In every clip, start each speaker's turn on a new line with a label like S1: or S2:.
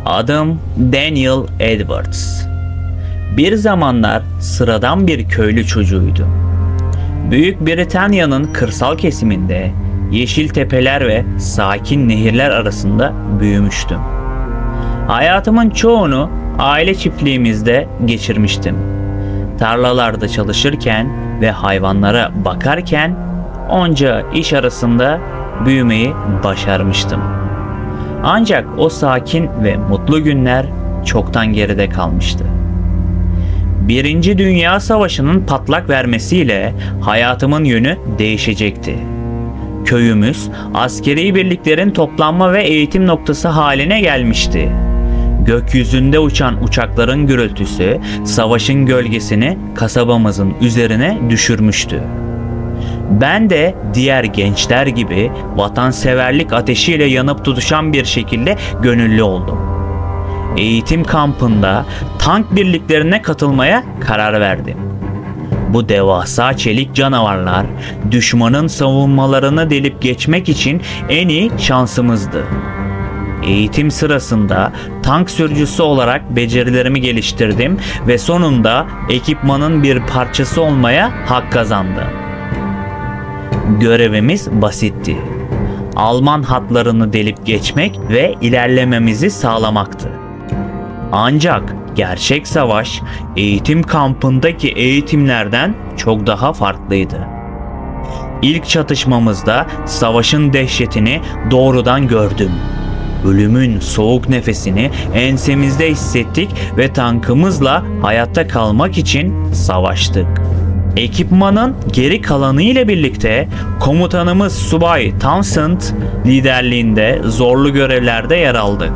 S1: Adım Daniel Edwards. Bir zamanlar sıradan bir köylü çocuğuydum. Büyük Britanya'nın kırsal kesiminde yeşil tepeler ve sakin nehirler arasında büyümüştüm. Hayatımın çoğunu aile çiftliğimizde geçirmiştim. Tarlalarda çalışırken ve hayvanlara bakarken onca iş arasında büyümeyi başarmıştım. Ancak o sakin ve mutlu günler çoktan geride kalmıştı. Birinci Dünya Savaşı'nın patlak vermesiyle hayatımın yönü değişecekti. Köyümüz askeri birliklerin toplanma ve eğitim noktası haline gelmişti. Gökyüzünde uçan uçakların gürültüsü savaşın gölgesini kasabamızın üzerine düşürmüştü. Ben de diğer gençler gibi vatanseverlik ateşiyle yanıp tutuşan bir şekilde gönüllü oldum. Eğitim kampında tank birliklerine katılmaya karar verdim. Bu devasa çelik canavarlar düşmanın savunmalarını delip geçmek için en iyi şansımızdı. Eğitim sırasında tank sürücüsü olarak becerilerimi geliştirdim ve sonunda ekipmanın bir parçası olmaya hak kazandım. Görevimiz basitti. Alman hatlarını delip geçmek ve ilerlememizi sağlamaktı. Ancak gerçek savaş eğitim kampındaki eğitimlerden çok daha farklıydı. İlk çatışmamızda savaşın dehşetini doğrudan gördüm. Ölümün soğuk nefesini ensemizde hissettik ve tankımızla hayatta kalmak için savaştık. Ekipmanın geri kalanı ile birlikte komutanımız Subay Townsend liderliğinde zorlu görevlerde yer aldık.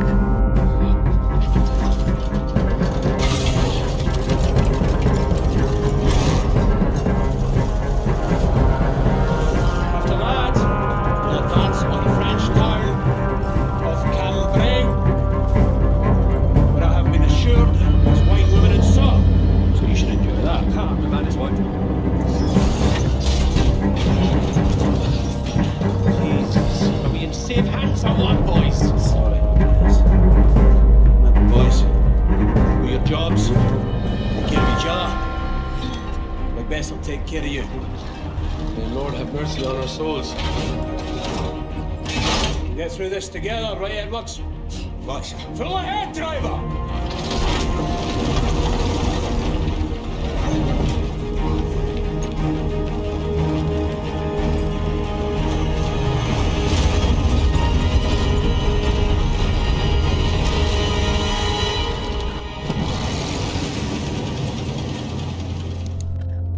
S2: Get through this together, right, Edwards? Right. Full ahead, driver!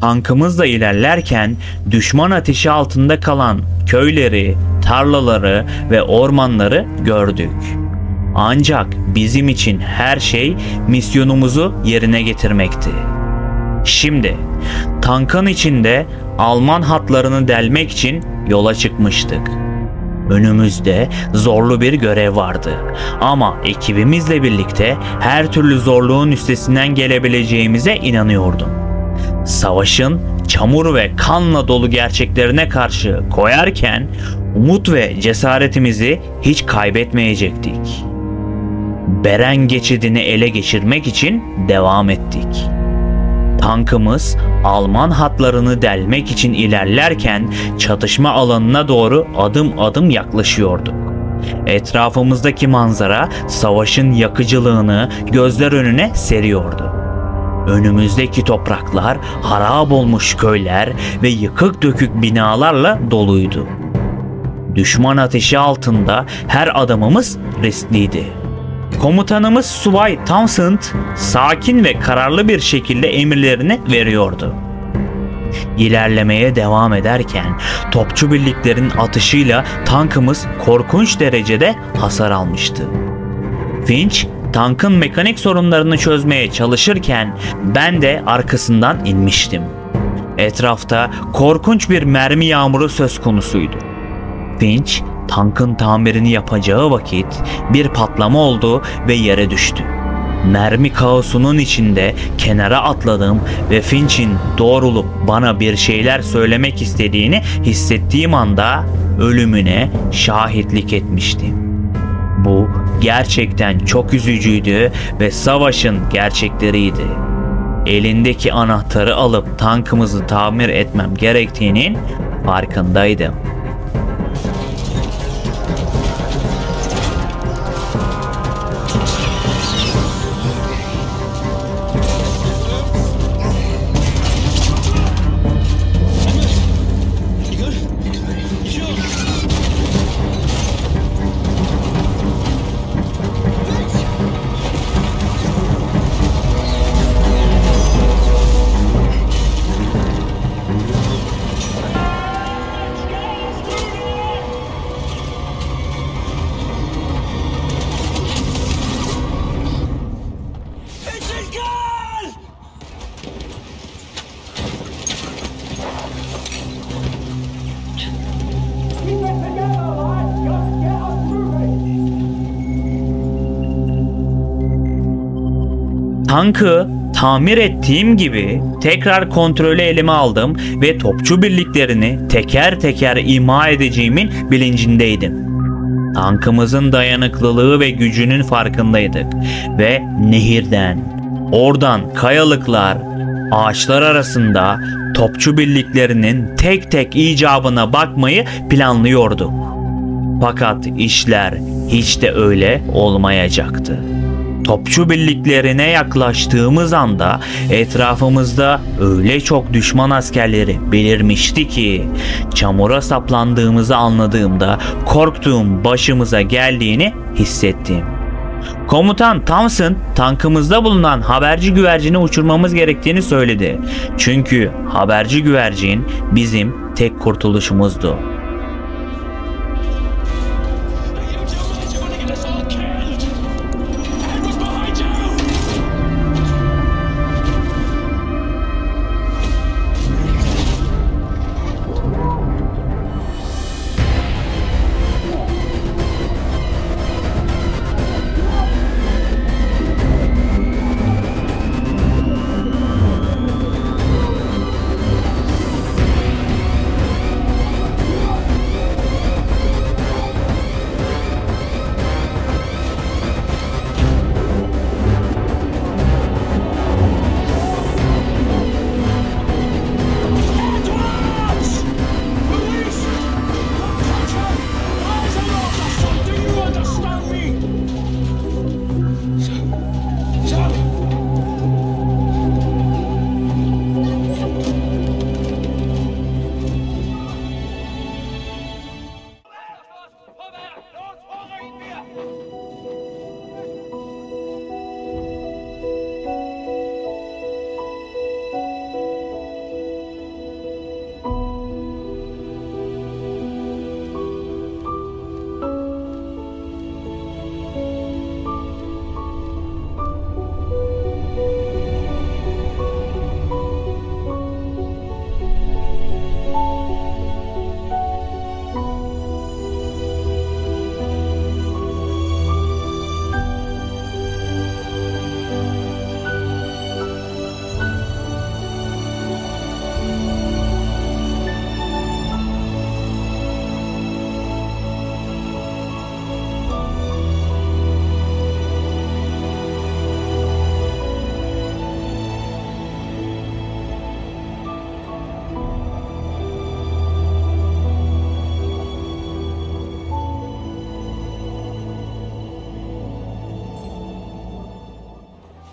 S1: Tankımızla ilerlerken düşman ateşi altında kalan köyleri, tarlaları ve ormanları gördük. Ancak bizim için her şey misyonumuzu yerine getirmekti. Şimdi tankın içinde Alman hatlarını delmek için yola çıkmıştık. Önümüzde zorlu bir görev vardı ama ekibimizle birlikte her türlü zorluğun üstesinden gelebileceğimize inanıyordum. Savaşın çamur ve kanla dolu gerçeklerine karşı koyarken umut ve cesaretimizi hiç kaybetmeyecektik. Beren geçidini ele geçirmek için devam ettik. Tankımız Alman hatlarını delmek için ilerlerken çatışma alanına doğru adım adım yaklaşıyorduk. Etrafımızdaki manzara savaşın yakıcılığını gözler önüne seriyordu. Önümüzdeki topraklar harap olmuş köyler ve yıkık dökük binalarla doluydu. Düşman ateşi altında her adımımız riskliydi. Komutanımız Subay Townsend sakin ve kararlı bir şekilde emirlerini veriyordu. İlerlemeye devam ederken topçu birliklerin atışıyla tankımız korkunç derecede hasar almıştı. Finch tankın mekanik sorunlarını çözmeye çalışırken ben de arkasından inmiştim. Etrafta korkunç bir mermi yağmuru söz konusuydu. Finch tankın tamirini yapacağı vakit bir patlama oldu ve yere düştü. Mermi kaosunun içinde kenara atladım ve Finch'in doğrulup bana bir şeyler söylemek istediğini hissettiğim anda ölümüne şahitlik etmiştim. Bu gerçekten çok üzücüydü ve savaşın gerçekleriydi. Elindeki anahtarı alıp tankımızı tamir etmem gerektiğinin farkındaydım. Tankı tamir ettiğim gibi tekrar kontrolü elime aldım ve topçu birliklerini teker teker imha edeceğimin bilincindeydim. Tankımızın dayanıklılığı ve gücünün farkındaydık ve nehirden, oradan kayalıklar, ağaçlar arasında topçu birliklerinin tek tek icabına bakmayı planlıyorduk. Fakat işler hiç de öyle olmayacaktı. Topçu birliklerine yaklaştığımız anda etrafımızda öyle çok düşman askerleri belirmişti ki çamura saplandığımızı anladığımda korktuğum başımıza geldiğini hissettim. Komutan Thompson tankımızda bulunan haberci güvercini uçurmamız gerektiğini söyledi. Çünkü haberci güvercin bizim tek kurtuluşumuzdu.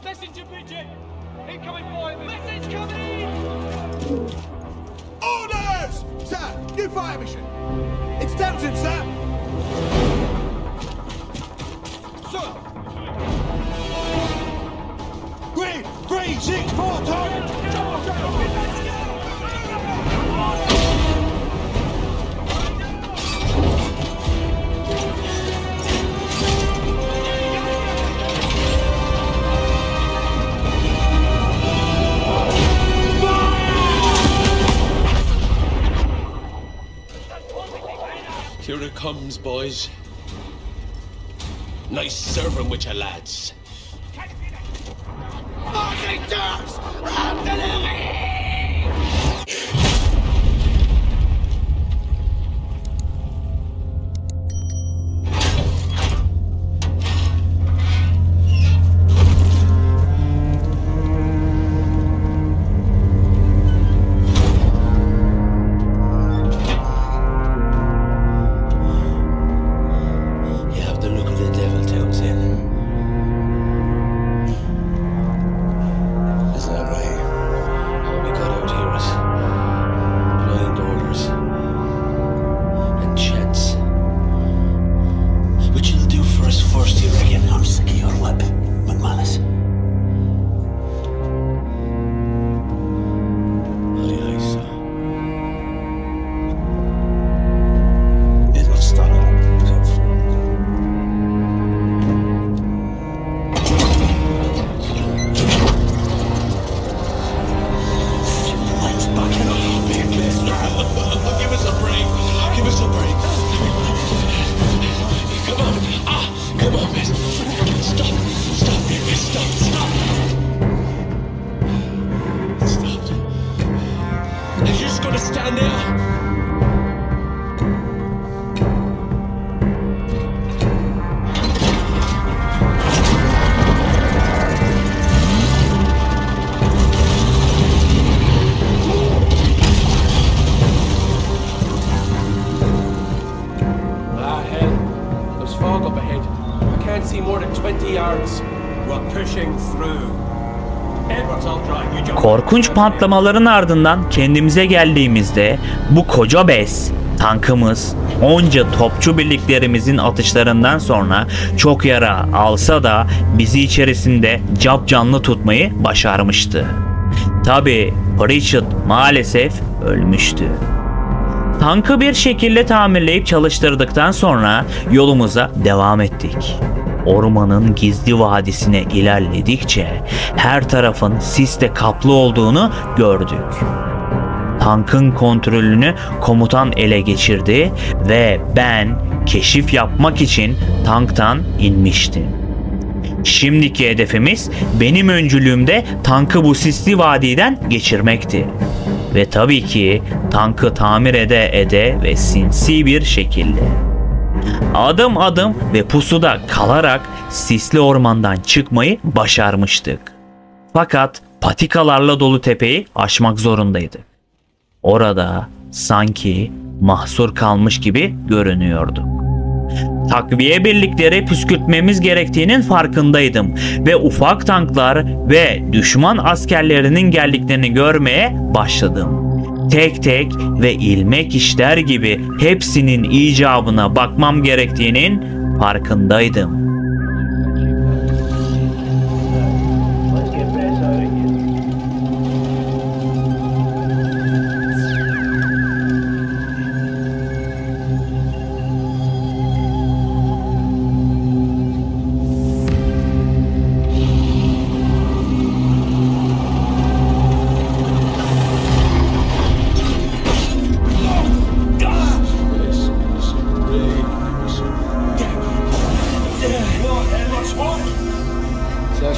S2: Messenger midget! Incoming fire! Message coming!
S3: Orders! Sir, new fire mission! It's Downton, sir! Sir! 3-6-4 target!
S4: Here it comes, boys. Nice serving with you lads.
S3: Architects! Artillery!
S4: Come on, Bess. Stop. Stop, Bess. Stop. Stop. Are you just gonna stand there?
S5: Fog up ahead. I can't see more than 20 yards.
S2: We're pushing through. Edwards, I'll drive. You jump.
S1: Korkunç patlamaların ardından kendimize geldiğimizde bu koca Bess tankımız onca topçu birliklerimizin atışlarından sonra çok yara alsa da bizi içerisinde capcanlı tutmayı başarmıştı. Tabi Pritchett maalesef ölmüştü. Tankı bir şekilde tamirleyip çalıştırdıktan sonra yolumuza devam ettik. Ormanın gizli vadisine ilerledikçe her tarafın sisle kaplı olduğunu gördük. Tankın kontrolünü komutan ele geçirdi ve ben keşif yapmak için tanktan inmiştim. Şimdiki hedefimiz benim öncülüğümde tankı bu sisli vadiden geçirmekti. Ve tabii ki tankı tamir ede ve sinsi bir şekilde adım adım ve pusuda kalarak sisli ormandan çıkmayı başarmıştık. Fakat patikalarla dolu tepeyi aşmak zorundaydık. Orada sanki mahsur kalmış gibi görünüyordu. Takviye birlikleri püskürtmemiz gerektiğinin farkındaydım ve ufak tanklar ve düşman askerlerinin geldiklerini görmeye başladım. Tek tek ve ilmek işler gibi hepsinin icabına bakmam gerektiğinin farkındaydım.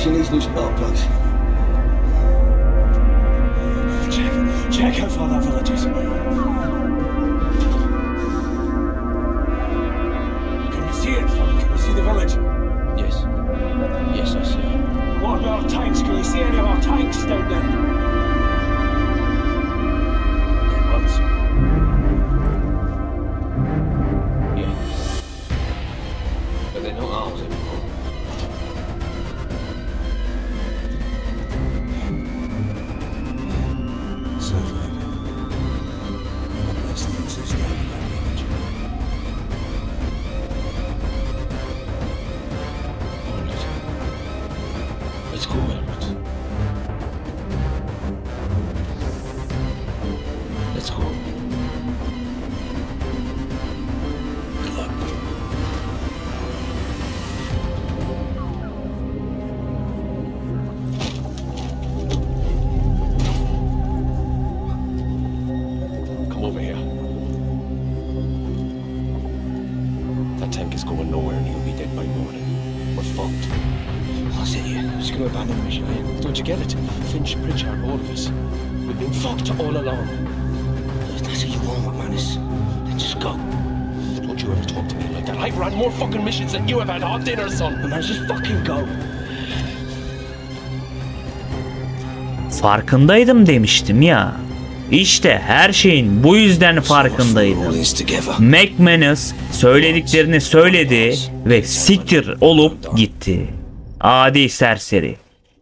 S3: She needs new spark plugs.
S2: Check out for that villages. Can you see it? Can you see the village?
S5: Yes. Yes, I see.
S2: What about our tanks? Can you see any of our tanks down there? Edwards.
S5: Yeah. But they're not ours anymore.
S4: Let's go, Edwards. Let's go. Good luck. Come over here. That tank is going nowhere and he'll be dead by morning. We're fucked.
S3: That's it, yeah. Just gonna abandon the mission, eh?
S4: Don't you get it? Finch, Pritchard, all of us. We've been fucked all along.
S3: If that's what you want, McManus, then just go.
S4: Don't you ever talk to me like that. I've run more fucking missions than you have had hot dinner, son.
S3: McManus, just fucking go.
S1: Farkındaydım demiştim ya. İşte her şeyin bu yüzden farkındaydım. McManus söylediklerini söyledi ve siktir olup gitti. Adi serseri.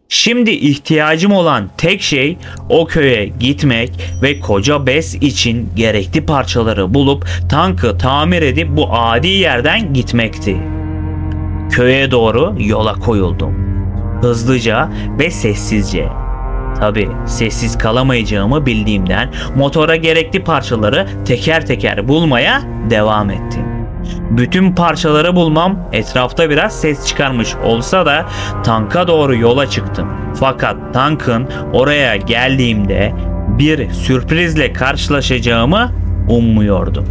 S1: Şimdi ihtiyacım olan tek şey o köye gitmek ve koca Bess için gerekli parçaları bulup tankı tamir edip bu adi yerden gitmekti. Köye doğru yola koyuldum. Hızlıca ve sessizce. Tabi sessiz kalamayacağımı bildiğimden motora gerekli parçaları teker teker bulmaya devam ettim. Bütün parçaları bulmam etrafta biraz ses çıkarmış olsa da tanka doğru yola çıktım. Fakat tankın oraya geldiğimde bir sürprizle karşılaşacağımı ummuyordum.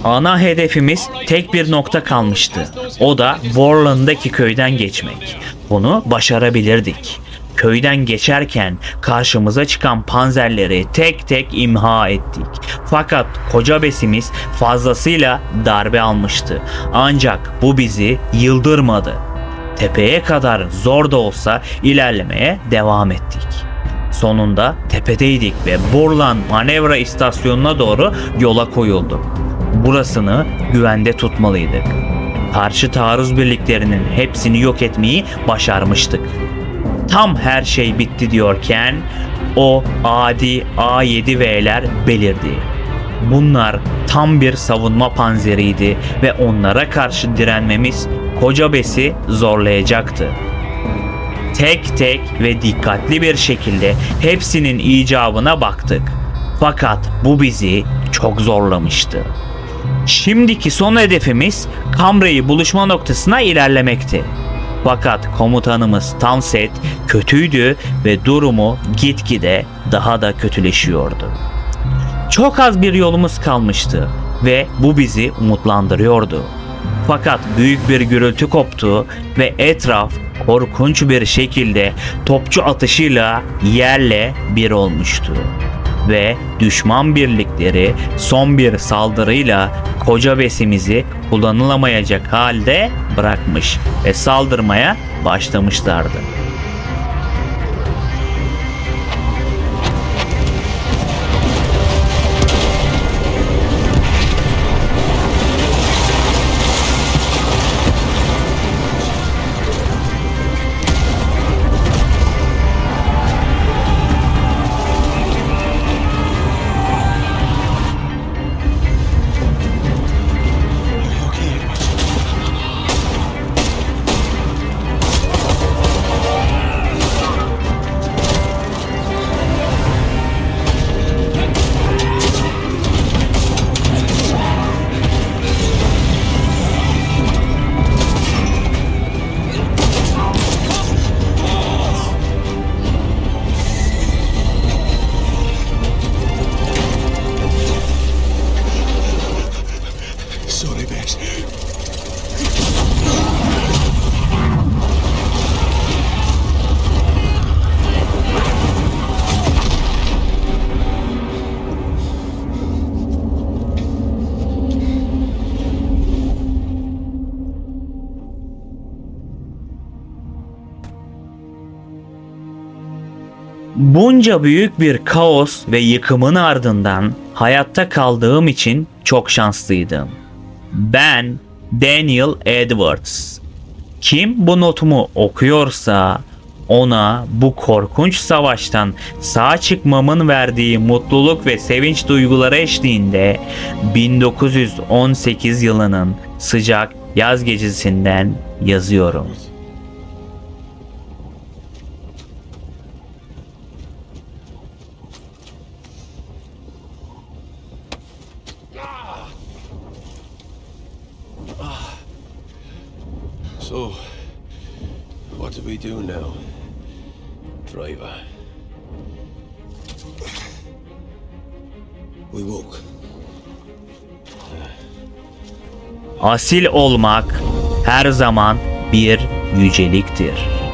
S1: Ana hedefimiz tek bir nokta kalmıştı. O da Warland'daki köyden geçmek. Bunu başarabilirdik. Köyden geçerken karşımıza çıkan panzerleri tek tek imha ettik. Fakat koca besimiz fazlasıyla darbe almıştı. Ancak bu bizi yıldırmadı. Tepeye kadar zor da olsa ilerlemeye devam ettik. Sonunda tepedeydik ve Borland manevra istasyonuna doğru yola koyulduk. Burasını güvende tutmalıydık. Karşı taarruz birliklerinin hepsini yok etmeyi başarmıştık. Tam her şey bitti diyorken o adi A7V'ler belirdi. Bunlar tam bir savunma panzeriydi ve onlara karşı direnmemiz koca besi zorlayacaktı. Tek tek ve dikkatli bir şekilde hepsinin icabına baktık. Fakat bu bizi çok zorlamıştı. Şimdiki son hedefimiz Cambrai buluşma noktasına ilerlemekti. Fakat komutanımız Townsend kötüydü ve durumu gitgide daha da kötüleşiyordu. Çok az bir yolumuz kalmıştı ve bu bizi umutlandırıyordu. Fakat büyük bir gürültü koptu ve etraf korkunç bir şekilde topçu atışıyla yerle bir olmuştu. Ve düşman birlikleri son bir saldırıyla koca besimizi kullanılamayacak halde bırakmış ve saldırmaya başlamışlardı. Bunca büyük bir kaos ve yıkımın ardından hayatta kaldığım için çok şanslıydım. Ben Daniel Edwards. Kim bu notumu okuyorsa ona bu korkunç savaştan sağ çıkmamın verdiği mutluluk ve sevinç duyguları eşliğinde 1918 yılının sıcak yaz gecesinden yazıyorum.
S4: So, what do we do now, driver?
S3: We walk.
S1: Asil olmak her zaman bir yüceliktir.